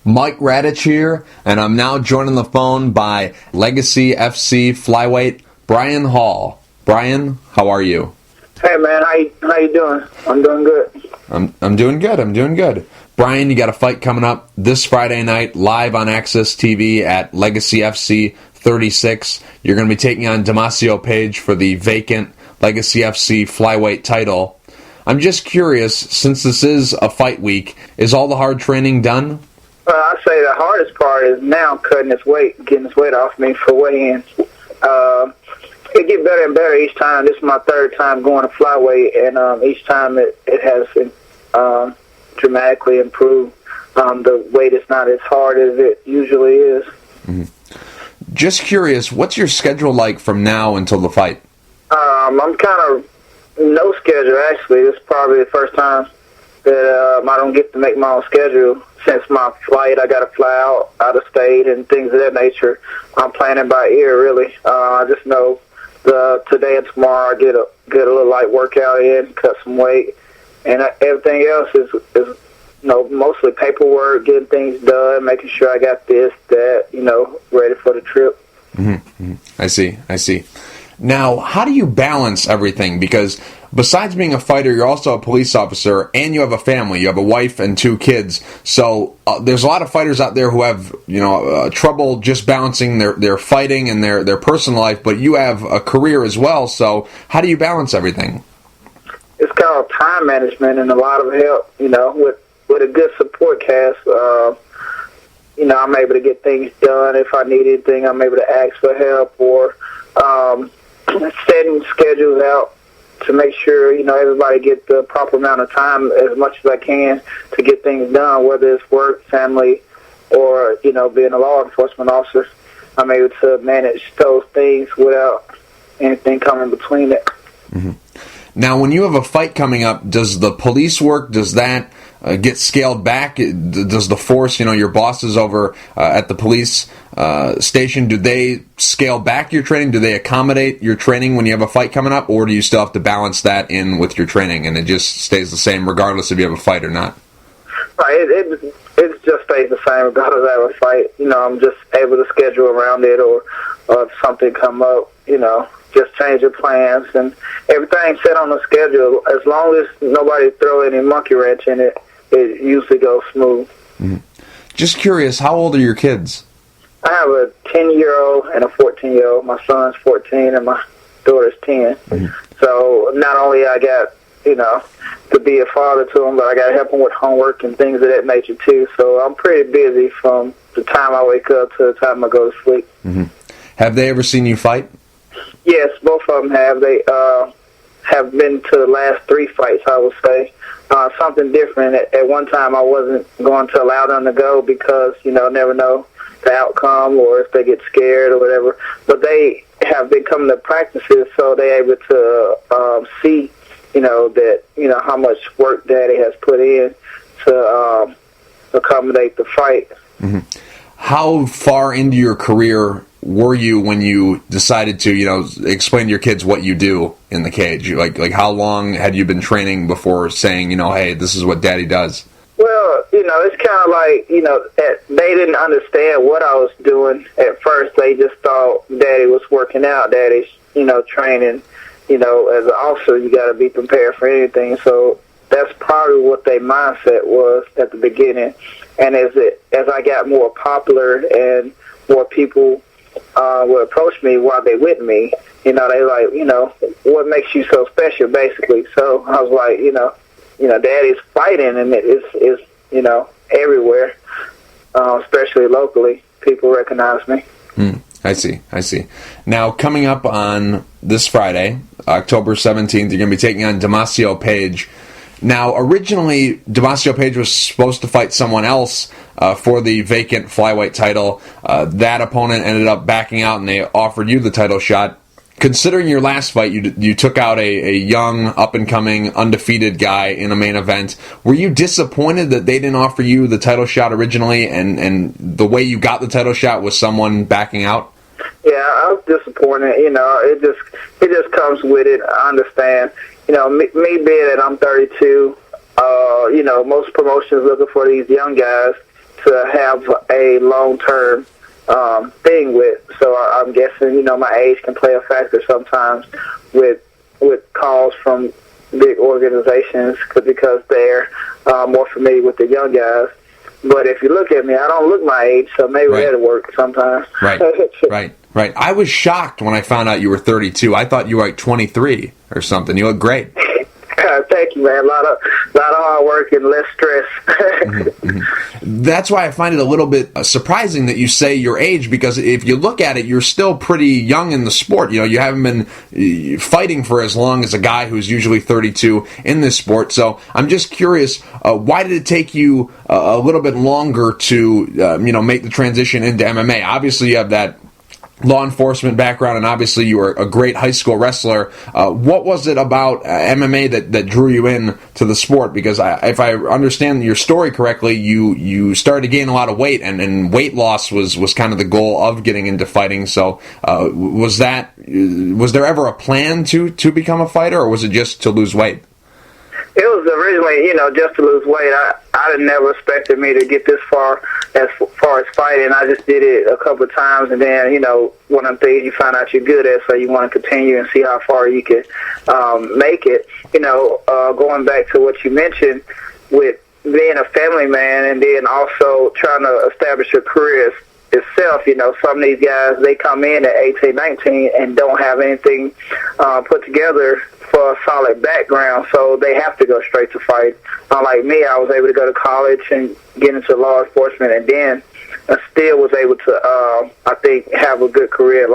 Mike Radich here, and I'm now joined on the phone by Legacy FC Flyweight Brian Hall. Brian, how are you? Hey man, how you doing? I'm doing good. I'm doing good. Brian, you got a fight coming up this Friday night live on Access TV at Legacy FC 36. You're going to be taking on Damasio Page for the vacant Legacy FC Flyweight title. I'm just curious, since this is a fight week, is all the hard training done? I'd say the hardest part is now cutting this weight, getting this weight off me for weigh-ins. It gets better and better each time. This is my third time going to flyweight, and each time it has dramatically improved. The weight is not as hard as it usually is. Mm-hmm. Just curious, what's your schedule like from now until the fight? I'm kind of no schedule, actually. This is probably the first time that I don't get to make my own schedule. Since my flight, I got to fly out of state and things of that nature. I'm planning by ear, really. I just know today and tomorrow I get a little light workout in, cut some weight, and everything else is mostly paperwork, getting things done, making sure I got this, that, ready for the trip. Mm-hmm. I see. Now, how do you balance everything? Because besides being a fighter, you're also a police officer, and you have a family. You have a wife and 2 kids. So there's a lot of fighters out there who have, trouble just balancing their fighting and their personal life. But you have a career as well. So how do you balance everything? It's called time management and a lot of help. With a good support cast, I'm able to get things done. If I need anything, I'm able to ask for help or setting schedules out to make sure, everybody get the proper amount of time as much as I can to get things done, whether it's work, family, or, being a law enforcement officer. I'm able to manage those things without anything coming between it. Mm-hmm. Now, when you have a fight coming up, does the police work, does that get scaled back? Does the force, your bosses over at the police station, do they scale back your training? Do they accommodate your training when you have a fight coming up? Or do you still have to balance that in with your training and it just stays the same regardless if you have a fight or not? Right, it just stays the same regardless if I have a fight. I'm just able to schedule around it or if something come up, just change your plans and everything's set on the schedule. As long as nobody throw any monkey wrench in it, it usually goes smooth. Mm-hmm. Just curious, how old are your kids? I have a 10-year-old and a 14-year-old. My son's 14 and my daughter's 10. Mm-hmm. So not only I got, to be a father to them, but I got to help them with homework and things of that nature too. So I'm pretty busy from the time I wake up to the time I go to sleep. Mm-hmm. Have they ever seen you fight? Yes, both of them have. They have been to the last 3 fights, I would say. Something different. At one time, I wasn't going to allow them to go because, never know the outcome or if they get scared or whatever. But they have been coming to practices, so they're able to see, that, how much work Daddy has put in to accommodate the fight. Mm-hmm. How far into your career were you when you decided to, explain to your kids what you do in the cage? Like how long had you been training before saying, hey, this is what Daddy does? Well, it's kind of like, they didn't understand what I was doing at first. They just thought Daddy was working out. Daddy's, training, as an officer, you got to be prepared for anything. So that's probably what their mindset was at the beginning. And as I got more popular and more people would approach me while they with me, they like, what makes you so special, basically. So I was like, Daddy's fighting, and it is everywhere, especially locally. People recognize me. I see. Now, coming up on this Friday, October 17th, you're going to be taking on Damasio Page. Now, originally, Damasio Page was supposed to fight someone else for the vacant flyweight title. That opponent ended up backing out, and they offered you the title shot. Considering your last fight, you took out a young, up-and-coming, undefeated guy in a main event. Were you disappointed that they didn't offer you the title shot originally, and the way you got the title shot was someone backing out? Yeah, I was disappointed. It just comes with it. I understand. Me being that I'm 32, most promotions looking for these young guys to to have a long-term thing with. So I'm guessing, my age can play a factor sometimes with calls from big organizations because they're more familiar with the young guys. But if you look at me, I don't look my age, so maybe that'll work sometimes. Right. I was shocked when I found out you were 32. I thought you were like 23 or something. You look great. Thank you, man. A lot of hard work and less stress. That's why I find it a little bit surprising that you say your age, because if you look at it, you're still pretty young in the sport. You haven't been fighting for as long as a guy who's usually 32 in this sport. So I'm just curious, why did it take you a little bit longer to make the transition into MMA? Obviously, you have that law enforcement background, and obviously you were a great high school wrestler. What was it about MMA that drew you in to the sport? Because if I understand your story correctly, you started to gain a lot of weight, and weight loss was kind of the goal of getting into fighting. So was there ever a plan to become a fighter, or was it just to lose weight? It was originally, just to lose weight. I never expected me to get this far as fighting. I just did it a couple of times, and then, one of the things you find out you're good at, so you want to continue and see how far you can make it. Going back to what you mentioned with being a family man and then also trying to establish your career itself. Some of these guys, they come in at 18, 19 and don't have anything put together for a solid background, so they have to go straight to fight. Unlike me, I was able to go to college and get into law enforcement, and then I still was able to, I think, have a good career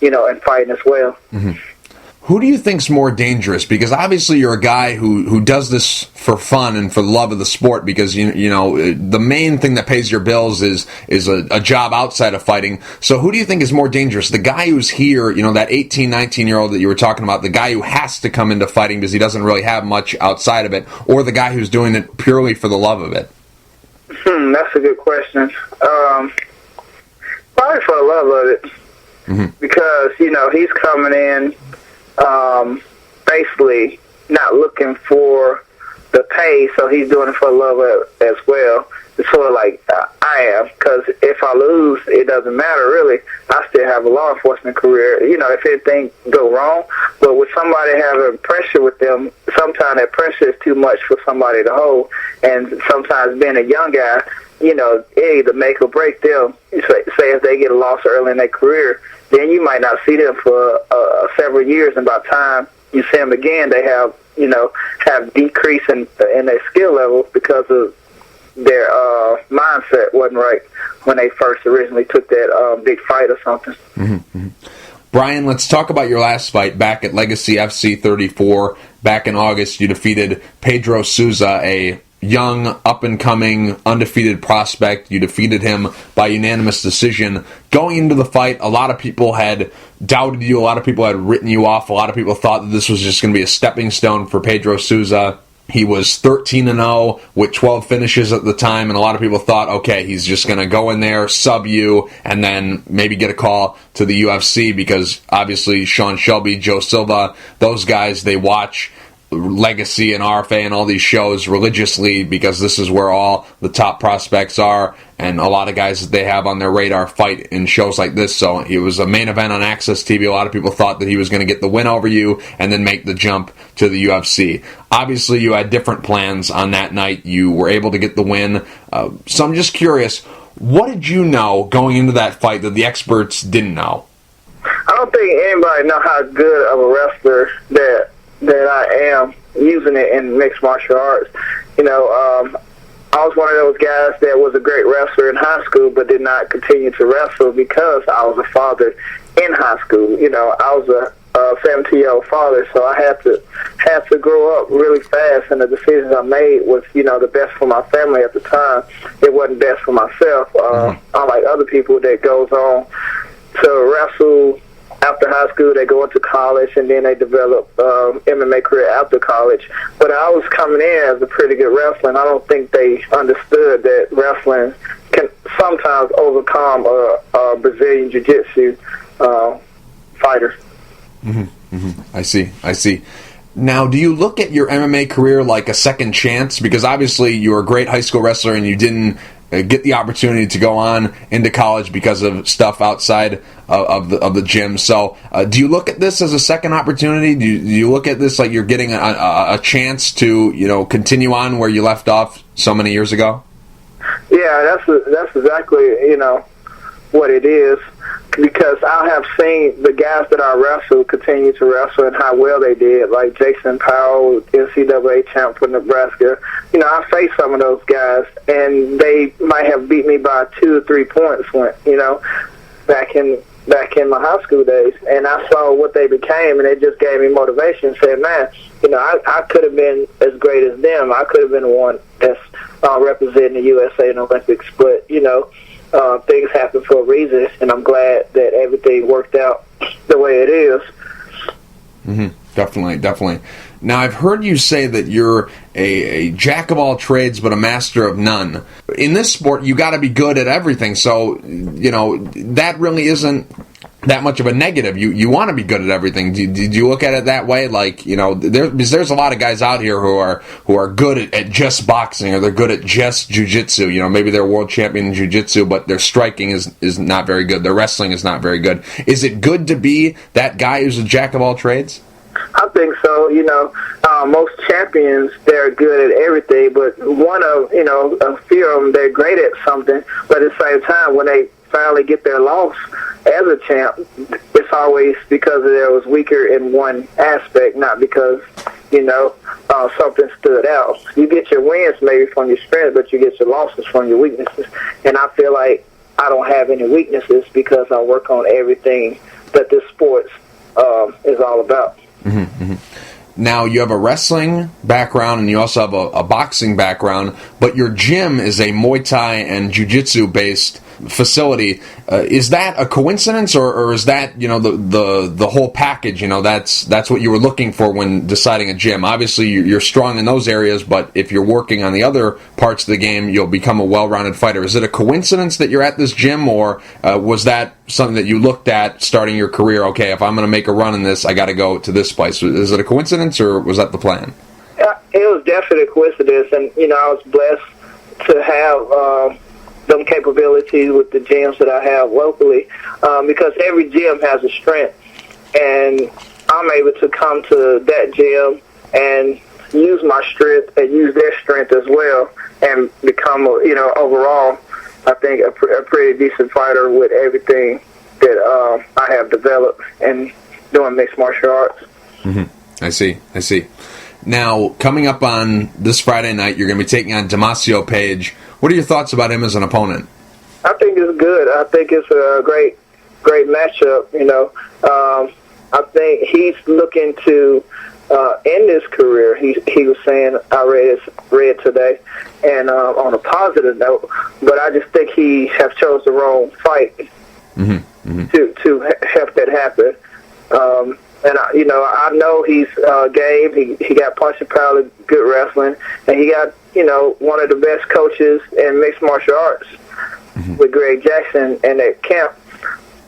in fighting as well. Mm-hmm. Who do you think's more dangerous? Because obviously you're a guy who does this for fun and for the love of the sport, because the main thing that pays your bills is a job outside of fighting. So who do you think is more dangerous? The guy who's here, that 18, 19-year-old that you were talking about, the guy who has to come into fighting because he doesn't really have much outside of it, or the guy who's doing it purely for the love of it? That's a good question. Probably for the love of it. Mm-hmm. Because, he's coming in basically not looking for the pay, so he's doing it for love as well. It's sort of like I am, because if I lose, it doesn't matter really. I still have a law enforcement career. If anything go wrong, but with somebody having pressure with them, sometimes that pressure is too much for somebody to hold, and sometimes being a young guy, it either make or break them. Say if they get a loss early in their career, then you might not see them for several years, and by the time you see them again, they have decrease in their skill levels because of their mindset wasn't right when they first originally took that big fight or something. Mm-hmm. Brian, let's talk about your last fight back at Legacy FC 34. Back in August, you defeated Pedro Souza, a young, up-and-coming, undefeated prospect. You defeated him by unanimous decision. Going into the fight, a lot of people had doubted you. A lot of people had written you off. A lot of people thought that this was just going to be a stepping stone for Pedro Souza. He was 13-0 with 12 finishes at the time, and a lot of people thought, okay, he's just going to go in there, sub you, and then maybe get a call to the UFC, because obviously Sean Shelby, Joe Silva, those guys, they watch Legacy and RFA and all these shows religiously, because this is where all the top prospects are, and a lot of guys that they have on their radar fight in shows like this. So it was a main event on Access TV. A lot of people thought that he was going to get the win over you and then make the jump to the UFC. Obviously, you had different plans on that night. You were able to get the win. So I'm just curious, what did you know going into that fight that the experts didn't know? I don't think anybody know how good of a wrestler that I am using it in mixed martial arts. I was one of those guys that was a great wrestler in high school but did not continue to wrestle because I was a father in high school. I was a 17-year-old father, so I had to grow up really fast, and the decisions I made was, the best for my family at the time. It wasn't best for myself. Unlike other people that goes on to wrestle after high school, they go into college, and then they develop MMA career after college. But I was coming in as a pretty good wrestler, and I don't think they understood that wrestling can sometimes overcome a Brazilian Jiu-Jitsu fighter. Mm-hmm. Mm-hmm. I see. Now, do you look at your MMA career like a second chance? Because obviously you were a great high school wrestler and you didn't get the opportunity to go on into college because of stuff outside of the gym. So do you look at this as a second opportunity? Do you look at this like you're getting a chance to continue on where you left off so many years ago? Yeah, that's exactly what it is, because I have seen the guys that I wrestled continue to wrestle and how well they did, like Jason Powell, NCAA champ for Nebraska. I faced some of those guys, and they might have beat me by 2 or 3 points back in my high school days, and I saw what they became, and it just gave me motivation. Said, man, I could have been as great as them. I could have been one that's representing the USA in the Olympics, but things happen for a reason, and I'm glad that everything worked out the way it is. Mm-hmm. Definitely. Now, I've heard you say that you're a jack of all trades but a master of none. In this sport, you got to be good at everything, so that really isn't that much of a negative. You want to be good at everything. Did you look at it that way? Like, there's a lot of guys out here who are good at just boxing, or they're good at just jiu-jitsu. Maybe they're world champion in jiu-jitsu, but their striking is not very good. Their wrestling is not very good. Is it good to be that guy who's a jack of all trades? I think so. Most champions, they're good at everything, but a few of them, they're great at something, but at the same time, when they finally get their loss as a champ, it's always because they was weaker in one aspect, not because something stood out. You get your wins maybe from your strength, but you get your losses from your weaknesses. And I feel like I don't have any weaknesses because I work on everything that this sport is all about. Mm-hmm, mm-hmm. Now, you have a wrestling background and you also have a boxing background, but your gym is a Muay Thai and Jiu-Jitsu based facility. Is that a coincidence, or is that the whole package? That's what you were looking for when deciding a gym. Obviously, you're strong in those areas, but if you're working on the other parts of the game, you'll become a well-rounded fighter. Is it a coincidence that you're at this gym, or was that something that you looked at starting your career? Okay, if I'm going to make a run in this, I got to go to this place. Is it a coincidence, or was that the plan? It was definitely a coincidence, and I was blessed to have them capabilities with the gyms that I have locally, because every gym has a strength, and I'm able to come to that gym and use my strength and use their strength as well, and become overall, I think, a pretty decent fighter with everything that I have developed and doing mixed martial arts. Mm-hmm. I see. Now, coming up on this Friday night, you're going to be taking on Damasio Page. What are your thoughts about him as an opponent? I think it's good. I think it's a great matchup. I think he's looking to end his career. He was saying, I read today, and on a positive note. But I just think he has chose the wrong fight to help that happen. And I know he's game. He got punching power, good wrestling, and he got one of the best coaches in mixed martial arts with Greg Jackson and at camp.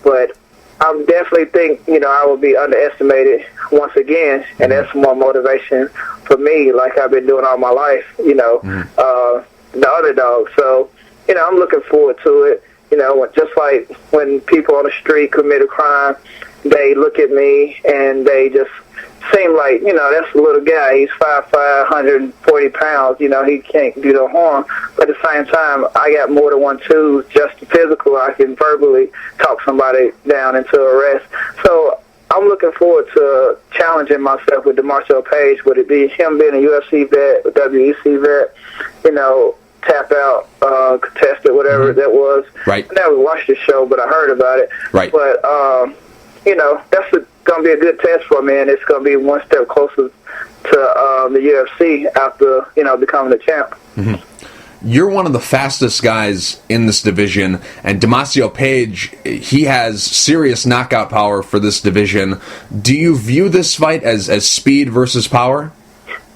But I definitely think I will be underestimated once again, and that's more motivation for me, like I've been doing all my life. The underdog. So I'm looking forward to it. Just like when people on the street commit a crime, they look at me and they just seem like, that's a little guy. He's 5'5", 140 pounds. He can't do no harm. But at the same time, I got more than one tool, just physical. I can verbally talk somebody down into arrest. So I'm looking forward to challenging myself with Damasio Page. Would it be him being a UFC vet, a WEC vet, tap out, contested, whatever that was. Right. I never watched the show, but I heard about it. Right. But, that's going to be a good test for me, and it's going to be one step closer to the UFC after, becoming the champ. Mm-hmm. You're one of the fastest guys in this division, and Damasio Page, he has serious knockout power for this division. Do you view this fight as speed versus power?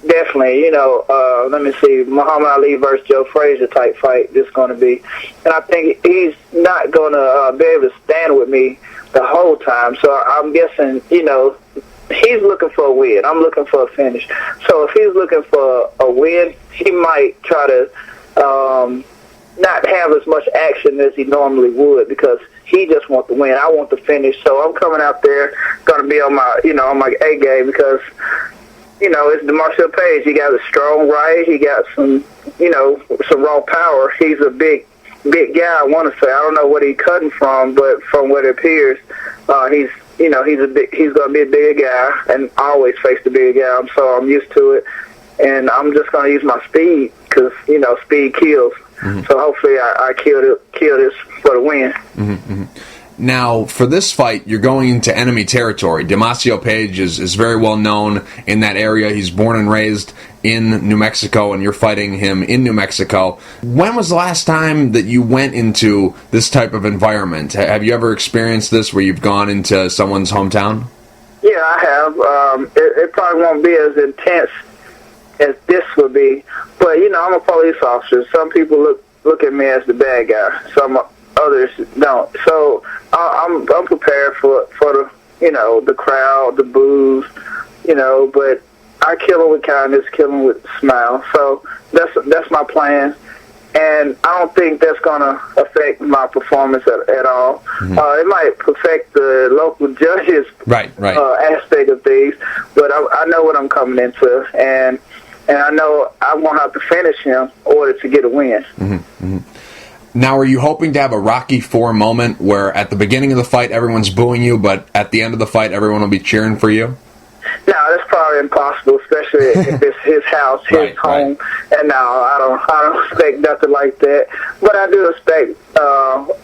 Definitely, let me see, Muhammad Ali versus Joe Frazier type fight this is going to be. And I think he's not going to be able to stand with me the whole time. So I'm guessing, he's looking for a win. I'm looking for a finish. So if he's looking for a win, he might try to not have as much action as he normally would because he just wants to win. I want to finish, so I'm coming out there, going to be on my, on my A game because, it's DeMarcio Page. He got a strong right. He got some, some raw power. He's a big guy. I want to say. I don't know what he's cutting from, but from what it appears, he's going to be a bigger guy, and I always face the bigger guy. So I'm used to it, and I'm just going to use my speed because speed kills. Mm-hmm. So hopefully I kill this for the win. Mm-hmm, mm-hmm. Now, for this fight, you're going into enemy territory. DeMarcio Page is very well known in that area. He's born and raised in New Mexico, and you're fighting him in New Mexico. When was the last time that you went into this type of environment? Have you ever experienced this where you've gone into someone's hometown? Yeah, I have. It probably won't be as intense as this would be, but I'm a police officer. Some people look at me as the bad guy. Some others don't. So I'm prepared for the the crowd, the boos, but I kill them with kindness, kill them with a smile. So that's my plan, and I don't think that's gonna affect my performance at all. Mm-hmm. It might affect the local judges aspect of things, but I know what I'm coming into, and I know I won't have to finish him in order to get a win. Mm-hmm. Mm-hmm. Now, are you hoping to have a Rocky IV moment where at the beginning of the fight everyone's booing you, but at the end of the fight everyone will be cheering for you? No, that's probably impossible, especially if it's his house, his home. Right. And no, I don't expect nothing like that. But I do expect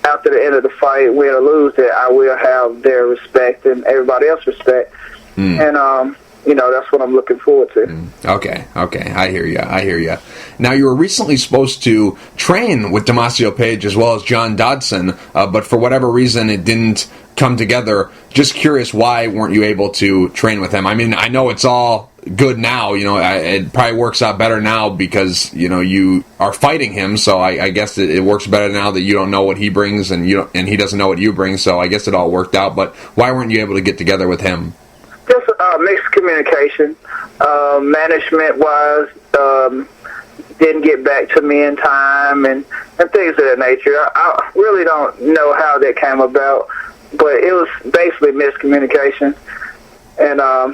after the end of the fight, win or lose, that I will have their respect and everybody else's respect. And that's what I'm looking forward to. Okay, I hear you. Now, you were recently supposed to train with DeMarcio Page as well as John Dodson, but for whatever reason it didn't come together. Just curious, why weren't you able to train with him? I mean, I know it's all good now. It probably works out better now because you are fighting him. So I guess it works better now that you don't know what he brings and he doesn't know what you bring. So I guess it all worked out. But why weren't you able to get together with him? Just mixed communication, management-wise, didn't get back to me in time, and things of that nature. I really don't know how that came about, but it was basically miscommunication. And I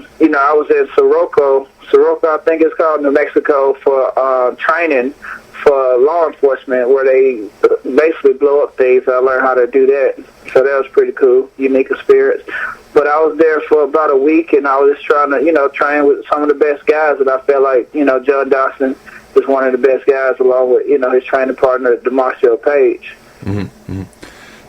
was in Sirocco, I think it's called, New Mexico, for training for law enforcement, where they basically blow up things. I learned how to do that, so that was pretty cool, unique experience. But I was there for about a week, and I was just trying to, train with some of the best guys, and I felt like, John Dawson is one of the best guys, along with, his training partner, DeMarcio Page. Mm-hmm. Mm-hmm.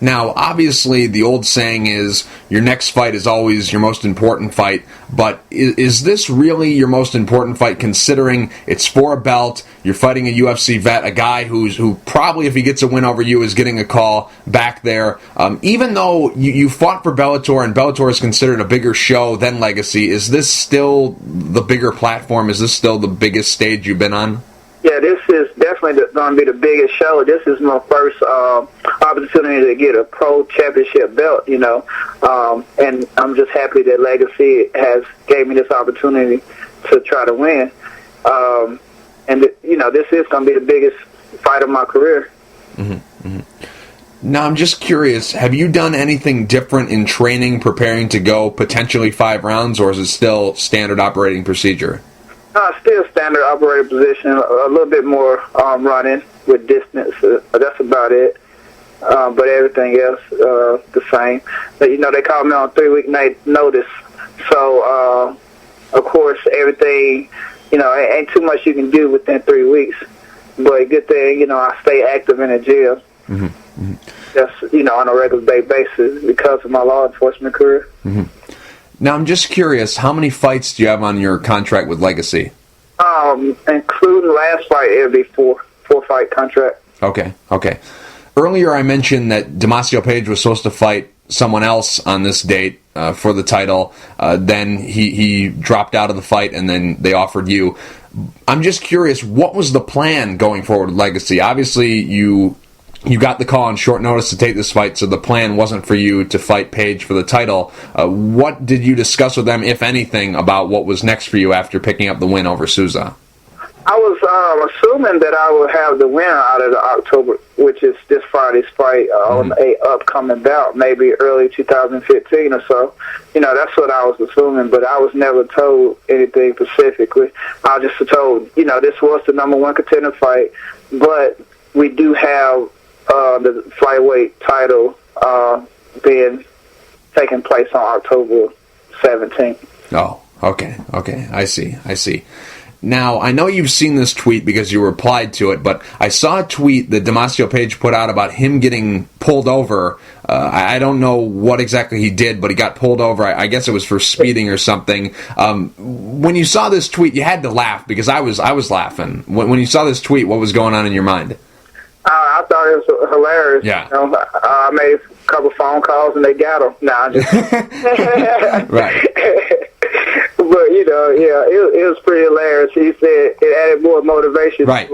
Now, obviously, the old saying is, your next fight is always your most important fight, but is this really your most important fight, considering it's for a belt, you're fighting a UFC vet, a guy who probably, if he gets a win over you, is getting a call back there? Even though you fought for Bellator, and Bellator is considered a bigger show than Legacy, is this still the bigger platform? Is this still the biggest stage you've been on? Yeah, this is definitely going to be the biggest show. This is my first opportunity to get a pro championship belt, and I'm just happy that Legacy has gave me this opportunity to try to win. And this is going to be the biggest fight of my career. Mm-hmm. Mm-hmm. Now, I'm just curious, have you done anything different in training, preparing to go potentially 5 rounds, or is it still standard operating procedure? Still standard operating position, a little bit more running with distance. That's about it. But everything else, the same. But, they called me on 3-week notice. So, of course, everything, ain't too much you can do within 3 weeks. But good thing, I stay active in the gym. Mm-hmm. Mm-hmm. That's, on a regular day basis because of my law enforcement career. Mm-hmm. Now, I'm just curious, how many fights do you have on your contract with Legacy? Including last fight, it'll be 4-fight contract. Okay. Earlier I mentioned that DeMarcio Page was supposed to fight someone else on this date for the title. Then he dropped out of the fight, and then they offered you. I'm just curious, what was the plan going forward with Legacy? Obviously, you got the call on short notice to take this fight, so the plan wasn't for you to fight Page for the title. What did you discuss with them, if anything, about what was next for you after picking up the win over Souza? I was assuming that I would have the winner out of the October, which is this Friday's fight on a upcoming bout, maybe early 2015 or so. That's what I was assuming, but I was never told anything specifically. I was just told, this was the number one contender fight, but we do have the flyweight title being taking place on October 17th. Oh, okay. I see. Now, I know you've seen this tweet because you replied to it, but I saw a tweet that Damasio Page put out about him getting pulled over. I don't know what exactly he did, but he got pulled over. I guess it was for speeding or something. When you saw this tweet, you had to laugh because I was laughing. When you saw this tweet, what was going on in your mind? I thought it was hilarious. Yeah. I made a couple phone calls and they got him. Nah, just right. But it was pretty hilarious. He said it added more motivation. Right.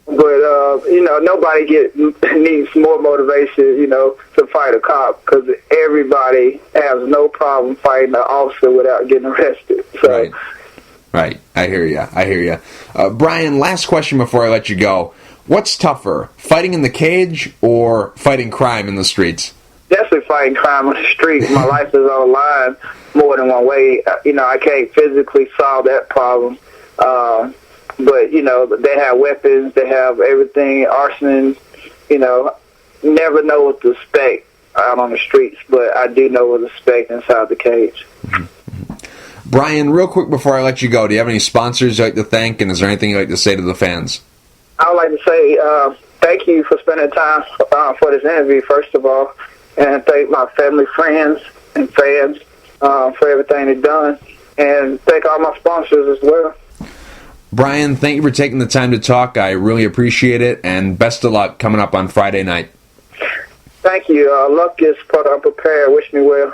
But nobody needs more motivation, to fight a cop because everybody has no problem fighting an officer without getting arrested. So. Right. I hear you. Brian, last question before I let you go. What's tougher, fighting in the cage or fighting crime in the streets? Definitely fighting crime on the street. My life is on the line more than one way. I can't physically solve that problem. But, they have weapons, they have everything, arson, never know what to expect out on the streets, but I do know what to expect inside the cage. Brian, real quick before I let you go, do you have any sponsors you'd like to thank, and is there anything you'd like to say to the fans? I would like to say thank you for spending time for this interview, first of all, and thank my family, friends, and fans for everything they've done, and thank all my sponsors as well. Brian, thank you for taking the time to talk. I really appreciate it, and best of luck coming up on Friday night. Thank you. Luck is part of prepared. Wish me well.